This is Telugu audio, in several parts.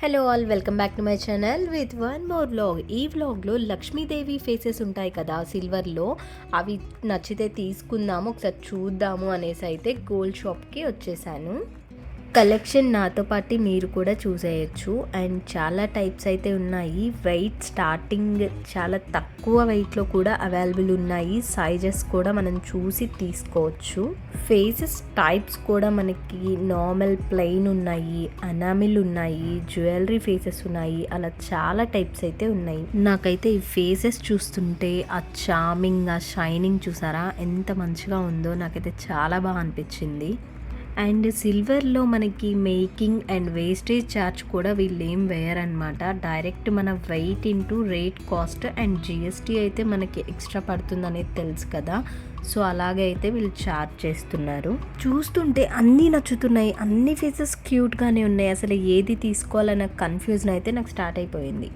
Hello all, welcome back to my channel with one more vlog. ఈ వ్లాగ్లో లక్ష్మీదేవి ఫేసెస్ ఉంటాయి కదా సిల్వర్లో, అవి నచ్చితే తీసుకుందాము, ఒకసారి చూద్దాము అనేసి అయితే గోల్డ్ షాప్కి వచ్చేసాను. కలెక్షన్ నాతో పాటు మీరు కూడా చూసేయచ్చు. అండ్ చాలా టైప్స్ అయితే ఉన్నాయి. వెయిట్ స్టార్టింగ్ చాలా తక్కువ వెయిట్లో కూడా అవైలబుల్ ఉన్నాయి. సైజెస్ కూడా మనం చూసి తీసుకోవచ్చు. ఫేసెస్ టైప్స్ కూడా మనకి నార్మల్ ప్లెయిన్ ఉన్నాయి, అనామిల్ ఉన్నాయి, జ్యువెలరీ ఫేసెస్ ఉన్నాయి, అలా చాలా టైప్స్ అయితే ఉన్నాయి. నాకైతే ఈ ఫేసెస్ చూస్తుంటే ఆ చార్మింగ్, ఆ షైనింగ్ చూసారా ఎంత మంచిగా ఉందో, నాకైతే చాలా బాగా అనిపించింది. అండ్ సిల్వర్లో మనకి మేకింగ్ అండ్ వేస్టేజ్ ఛార్జ్ కూడా వీళ్ళు ఏం వేయరనమాట. డైరెక్ట్ మన wait into rate cost and GST అయితే మనకి ఎక్స్ట్రా పడుతుంది అనేది తెలుసు కదా. సో అలాగే అయితే వీళ్ళు ఛార్జ్ చేస్తున్నారు. చూస్తుంటే అన్నీ నచ్చుతున్నాయి, అన్ని ఫేసెస్ క్యూట్గానే ఉన్నాయి. అసలు ఏది తీసుకోవాలన్న కన్ఫ్యూజన్ అయితే నాకు స్టార్ట్ అయిపోయింది.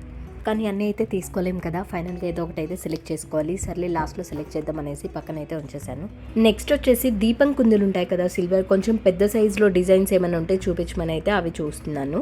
కానీ అన్నీ అయితే తీసుకోలేము కదా, ఫైనల్గా ఏదో ఒకటి అయితే సెలెక్ట్ చేసుకోవాలి. సర్లే లాస్ట్లో సెలెక్ట్ చేద్దాం అనేసి పక్కన అయితే ఉంచేసాను. నెక్స్ట్ వచ్చేసి దీపం కుందులు ఉంటాయి కదా సిల్వర్, కొంచెం పెద్ద సైజులో డిజైన్స్ ఏమైనా ఉంటే చూపించమని అయితే అవి చూస్తున్నాను.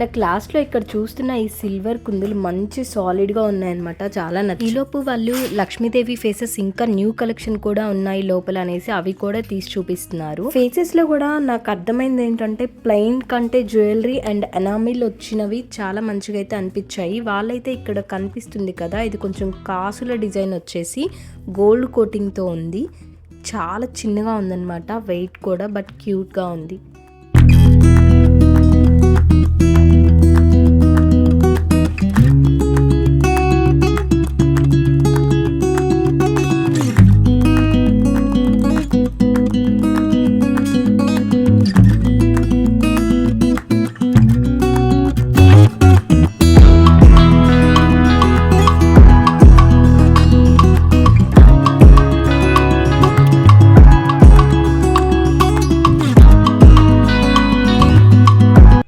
నాకు లాస్ట్లో ఇక్కడ చూస్తున్న ఈ సిల్వర్ కుందులు మంచి సాలిడ్గా ఉన్నాయన్నమాట, చాలా నచ్చి. ఈలోపు వాళ్ళు లక్ష్మీదేవి ఫేసెస్ ఇంకా న్యూ కలెక్షన్ కూడా ఉన్నాయి లోపల అనేసి అవి కూడా తీసి చూపిస్తున్నారు. ఫేసెస్లో కూడా నాకు అర్థమైంది ఏంటంటే ప్లెయిన్ కంటే జ్యువెలరీ అండ్ ఎనామిల్ వచ్చినవి చాలా మంచిగా అయితే అనిపించాయి. వాళ్ళైతే ఇక్కడ కనిపిస్తుంది కదా, ఇది కొంచెం కాసుల డిజైన్ వచ్చేసి గోల్డ్ కోటింగ్తో ఉంది. చాలా చిన్నగా ఉందన్నమాట, వెయిట్ కూడా, బట్ క్యూట్గా ఉంది.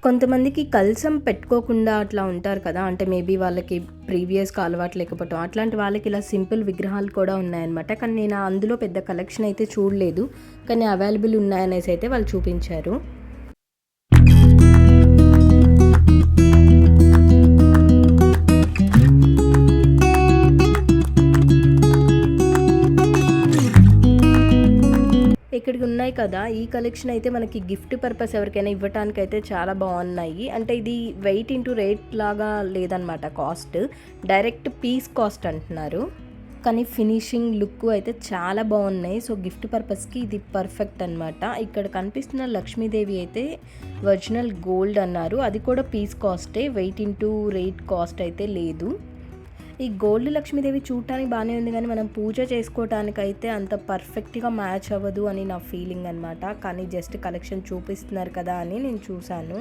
కొంతమందికి కలసం పెట్టుకోకుండా అట్లా ఉంటారు కదా, అంటే మేబీ వాళ్ళకి ప్రీవియస్గా అలవాటు లేకపోవటం, అట్లాంటి వాళ్ళకి ఇలా సింపుల్ విగ్రహాలు కూడా ఉన్నాయన్నమాట. కానీ నేను అందులో పెద్ద కలెక్షన్ అయితే చూడలేదు, కానీ అవైలబుల్ ఉన్నాయనేసి అయితే వాళ్ళు చూపించారు. ఇక్కడికి ఉన్నాయి కదా, ఈ కలెక్షన్ అయితే మనకి గిఫ్ట్ పర్పస్ ఎవరికైనా ఇవ్వటానికి అయితే చాలా బాగున్నాయి. అంటే ఇది వెయిట్ ఇంటూ రేట్ లాగా లేదనమాట, కాస్ట్ డైరెక్ట్ పీస్ కాస్ట్ అంటున్నారు. కానీ ఫినిషింగ్ లుక్ అయితే చాలా బాగున్నాయి. సో గిఫ్ట్ పర్పస్కి ఇది పర్ఫెక్ట్ అనమాట. ఇక్కడ కనిపిస్తున్న లక్ష్మీదేవి అయితే ఒరిజినల్ గోల్డ్ అన్నారు, అది కూడా పీస్ కాస్టే, వెయిట్ ఇంటూ రేట్ కాస్ట్ అయితే లేదు. ఈ గోల్డ్ లక్ష్మీదేవి చూడటానికి బాగానే ఉంది, కానీ మనం పూజ చేసుకోవటానికి అయితే అంత పర్ఫెక్ట్గా మ్యాచ్ అవ్వదు అని నా ఫీలింగ్ అనమాట. కానీ జస్ట్ కలెక్షన్ చూపిస్తున్నారు కదా అని నేను చూశాను.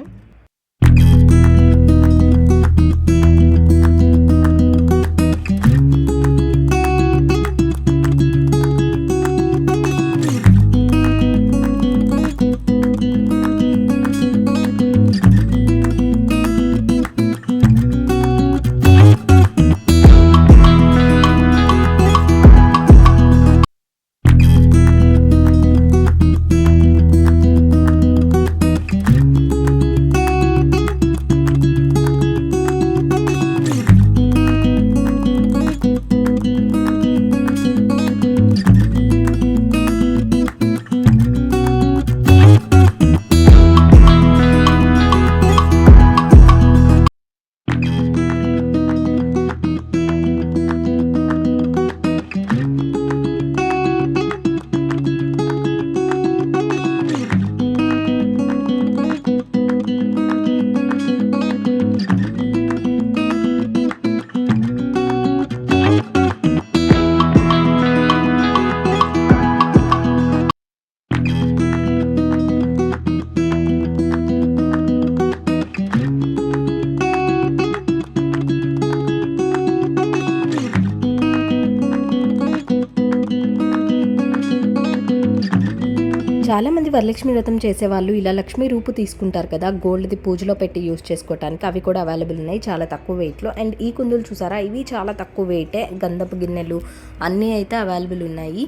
చాలామంది వరలక్ష్మి వ్రతం చేసేవాళ్ళు ఇలా లక్ష్మీ రూపు తీసుకుంటారు కదా, గోల్డ్ది పూజలో పెట్టి యూస్ చేసుకోవడానికి. అవి కూడా అవైలబుల్ ఉన్నాయి చాలా తక్కువ వెయిట్లో. అండ్ ఈ కుందులు చూసారా, ఇవి చాలా తక్కువ వెయిటే, గంధపు గిన్నెలు అన్నీ అయితే అవైలబుల్ ఉన్నాయి.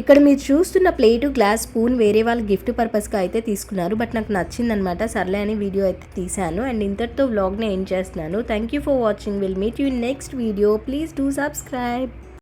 ఇక్కడ మీరు చూస్తున్న ప్లేటు, గ్లాస్, స్పూన్ వేరే వాళ్ళు గిఫ్ట్ పర్పస్గా అయితే తీసుకున్నారు. బట్ నాకు నచ్చిందనమాట, సర్లే అని వీడియో అయితే తీశాను. అండ్ ఇంతటితో వ్లాగ్ని ఎండ్ చేస్తున్నాను. Thank you for watching. Will meet you in next video. Please do subscribe.